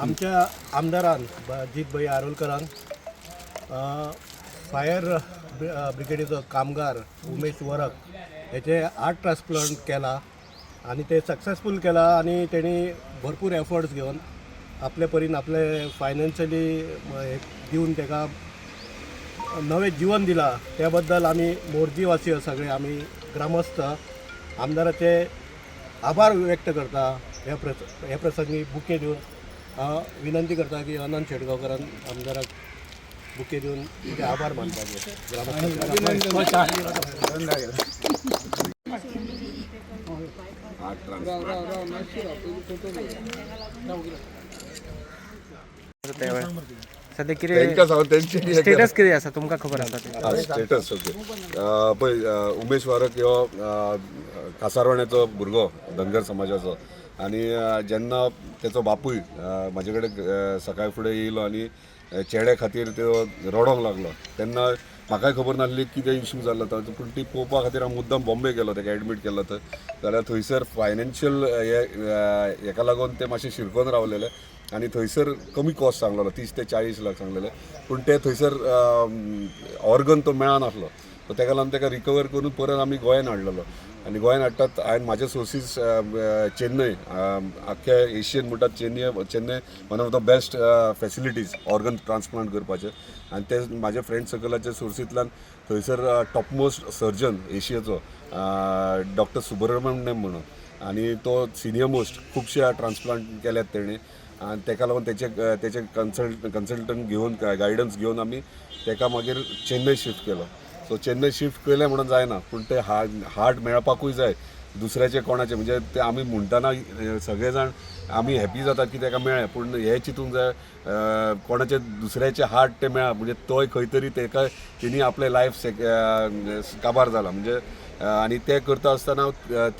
आमच्या आमदारान जितभाई आरोलकरान फायर ब्रिगेडीचो कामगार उमेश वरक हेचे हार्ट ट्रान्सप्लांट केला आणि ते सक्सेसफूल केला आणि त्यांनी भरपूर एफर्ट्स घेऊन आपले परीन आपले फायनान्शियली दिवन तेका नवे जीवन दिला त्याबद्दल आम्ही मोरजीवासी सगळे आम्ही ग्रामस्थ आमदाराचे आभार व्यक्त करता ह्या प्रसंगी बुके दिवन विनंती करता की अनंत शेटगांवकरान आमदाराक बुके दिवन ते आभार मानपाचे सध्या कितें स्टेटस कितें आसा तुमकां खबर आसा स्टेटस ओके पळय उमेश वारक ह्यो कासारवाण्याचो भुरगो धनगर समाजाचो आनी जेन्ना तेचो बापूय म्हाजे कडेन सकाळी फुडें येयलो आनी चेड्या खातीर तो रडोंक लागलो तेन्ना म्हाकाय खबर नासली कितें इश्यू जाल्लो तो पूण ती पळोवपा खातीर हांव मुद्दम बॉम्बे गेलो तेका एडमीट केलो तर जाल्यार थंयसर फायनान्शियल हेका लागून ते मातशे शिरकोन रावलेले आनी थंयसर कमी कॉस्ट सांगलेलो 30 ते 40 लाख सांगलेले पूण ते थंयसर ऑर्गन तो मेळनासलो सो तेका लागून तेका रिकवर करून परत आमी गोंयान हाडलेलो आनी गोंयान हाडटात हांवें म्हाजे सोर्सीस चेन्नय आख्या एशियन म्हणटात Chennai one of the best facilities organ transplant करपाचे आनी ते म्हाजे फ्रेंड सर्कलाच्या सोर्सींतल्यान थंयसर टॉपमोस्ट सर्जन एशियाचो डॉक्टर सुब्रमण्यम म्हणून आनी तो सिनियर मोस्ट खुबशे ट्रान्सप्लांट केल्यात तेणी आनी तेका लागून तेचे कन्सल्टंट घेवन गायडन्स घेवन आमी तेका मागीर चेन्नय शिफ्ट केलो सो चेन्नय शिफ्ट केलें म्हणून जायना पूण ते हार्ट मेळपाकूय जाय दुसऱ्याचे कोणाचे म्हणजे ते आमी म्हणटना सगळे जाण आमी हॅपी जाता की ताका मेळ्ळें पूण हे चिंतूंक जाय कोणाचे दुसऱ्याचे हार्ट ते मेळ्ळा म्हणजे तोय खंय तरी तेका तेणी आपले लायफ काबार जाला म्हणजे आनी ते करता आसतना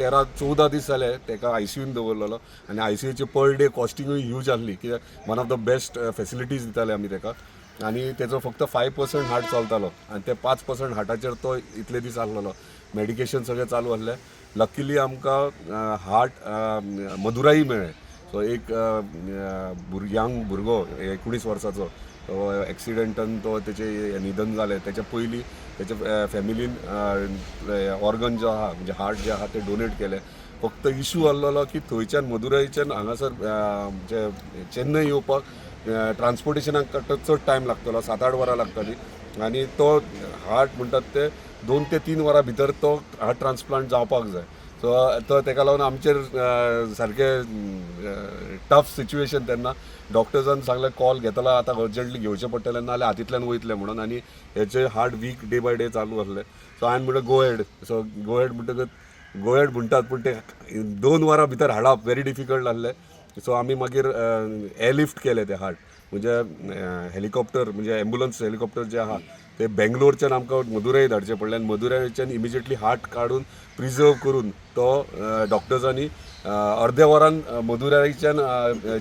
13-14 दीस जाले तेका आयसीयून दवरलेलो आनी आयसीयूची पर डे कॉस्टिंगूय ह्यूज आसली कित्याक one of the best facilities दिताले आमी तेका आनी तेजो फक्त 5% हार्ट चलतालो आनी ते 5% हार्टाचेर तो इतले दीस आसलेलो मेडिकेशन सगळें चालू आसलें लकीली आमकां हार्ट मदुराई मेळ्ळें सो एक यंग भुरगो 19 वर्साचो तो एक्सिडेंटान तो तेचें निधन जालें तेच्या पयलीं तेच्या फॅमिलीन ऑर्गन जो आहा म्हणजे हार्ट जे आहा ते डोनेट केले फक्त इशू आसलेलो की थंयच्यान मदुराईच्यान हांगासर म्हणजे चेन्नय येवपाक ट्रान्सपोर्टेशनाक चड टायम लागतलो 7-8 वरां लागतली आनी तो हार्ट म्हणटात ते 2 ते 3 वरां भितर तो हार्ट ट्रान्सप्लांट जावपाक जाय सो तो तेका लागून आमचेर सारकें टफ सिच्युएशन तेन्ना डॉक्टर्सान सांगलें कॉल घेतला आतां अर्जंटली घेवचें पडटलें नाल्यार हातींतल्यान वयतलें म्हणून आनी हेचे heart weak day by day चालू आसलें सो हांवें म्हणलें go ahead so go ahead म्हणटकच गो हेड म्हणटात पूण ते 2 वरां भितर हाडप व्हेरी डिफिकल्ट आसलें सो आमी मागीर एअरलिफ्ट केले ते हार्ट म्हणजे हेलिकॉप्टर म्हणजे एम्ब्युलन्स हेलिकॉप्टर जे आहा ते बेंगलोरच्यान आमकां मदुराई धाडचें पडलें आनी मदुराईच्यान इमिजिएटली हार्ट काडून प्रिजर्व करून तो डॉक्टर्सांनी अर्द्या वरान मदुराईच्यान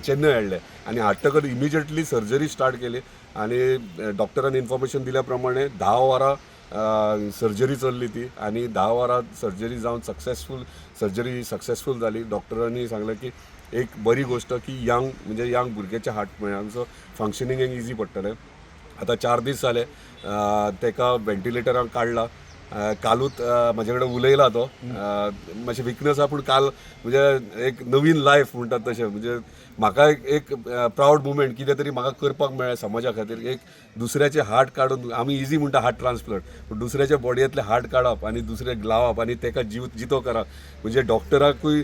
चेन्नय हाडले आनी हाडटकच इमिजिएटली सर्जरी स्टार्ट केली आनी डॉक्टरान इन्फॉर्मेशन दिल्या प्रमाणे 10 वरां सर्जरी चल्ली ती आनी 10 वरां सर्जरी जावन सक्सेसफूल जाली डॉक्टरांनी सांगलें की एक बरी गोष्ट की यंग भुरग्याचे हार्ट मेळ्ळा सो फंक्शनींग इजी पडटलें आतां 4 दीस जाले तेका व्हेंटिलेटराक काडला कालूच म्हाजे कडेन उलयला तो मातशें विकनस आहा पूण काल म्हणजे एक नवीन लायफ म्हणटात तशें म्हणजे म्हाका एक प्रावड मुमेंट कितें तरी म्हाका करपाक मेळ्ळें समाजा खातीर एक दुसऱ्याचे हार्ट काडून आमी इजी म्हणटा हार्ट ट्रान्सप्लांट पूण दुसऱ्याच्या बॉडयेंतले हार्ट काडप आनी दुसऱ्याक लावप आनी तेका जितो करप म्हणजे डॉक्टराकूय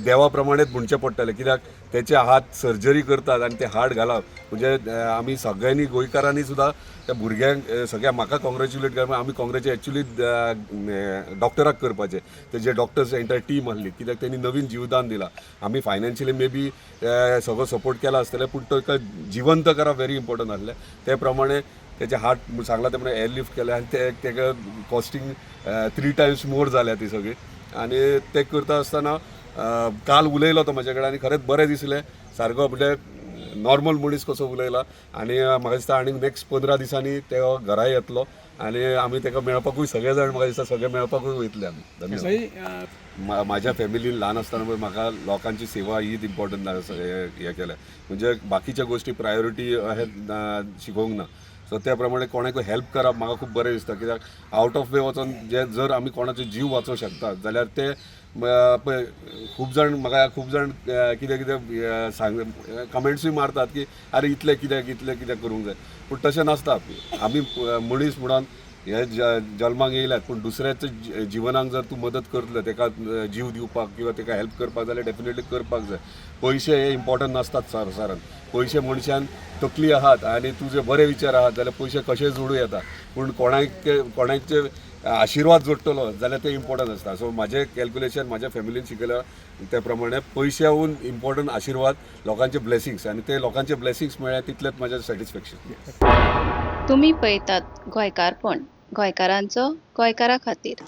देवा प्रमाणेच म्हणचें पडटलें कित्याक तेचे हात सर्जरी करतात आनी ते हार्ट घालप म्हणजे आमी सगळ्यांनी गोंयकारांनी सुद्दां त्या भुरग्यांक सगळ्यांक म्हाका कॉंग्रेच्युलेट करप आमी कॉंग्रेच्युलेट एक्चुली डॉक्टराक करपाचे ते जे डॉक्टर्स एंटायर टीम आसली कित्याक तेणी नवीन जीवदान दिलां आमी फायनान्शियली मे बी सगळो सपोर्ट केला आसतलें पूण ताका जिवंत करप व्हेरी इम्पॉर्टंट आसलें ते प्रमाणे तेचे हार्ट सांगला ते प्रमाणे एअरलिफ्ट केलें आनी तेका कॉस्टिंग 3 टायम्स मोर जाल्या ती सगळी आनी ते करता आसतना काल उलयलो तो म्हाजे कडेन आनी खरेंच बरें दिसलें सारको म्हणजे नॉर्मल मनीस कसो उलयला आनी म्हाका दिसता आनीक नेक्स्ट 15 दिसांनी तो घरा येतलो आनी आमी तेका मेळपाकूय सगळे जाण म्हाका दिसता सगळे मेळपाकूय वयतले आमी धन्यवाद माझ्या फॅमिलीन ल्हान आसतना पळय म्हाका लोकांची सेवा हीच इम्पॉर्टंट हें केल्या. म्हणजे बाकीच्या गोष्टी प्रायोरिटी अशें शिकोवंक ना. सो त्या प्रमाणे कोणाकूय हेल्प करप म्हाका खूब बरें दिसता. कित्याक आवट ऑफ वे वचोन जे जर आमी कोणाचो जीव वाचोवंक शकतात जाल्यार ते पळय खूब जाण कितें कितें सांग कमेंट्सूय मारतात की अरे इतलें कितें करूंक जाय. पूण तशें नासता. आमी मनीस म्हणून हे जल्माक येयल्यात पूण दुसऱ्याच्या जिवनाक जर तूं मदत करतलो ताका जीव दिवपाक किंवा ताका हेल्प करपाक जाल्यार डेफिनेटली करपाक जाय. पयशे हे इम्पॉर्टंट नासतात संवसारान. पयशे मनशान तकली आहात आनी तुजे बरे विचार आहात जाल्यार पयशे कशेय जोडूं येता. पूण कोणाचे आशिर्वाद जोडटलो जाल्यार ते इम्पॉर्टंट आसता. सो म्हाजें कॅल्क्युलेशन म्हाज्या फॅमिलीन शिकयलां त्या प्रमाणे पयशाहून इम्पॉर्टंट आशिर्वाद, लोकांचे ब्लेसिंग्स, आनी ते लोकांचे ब्लेसिंग्स मेळ्ळे तितलेंच म्हाजें सॅटिस्फॅक्शन. तुम्ही पळयतात गोंयकारपण, गोंयकारांचो गोंयकारा खातीर.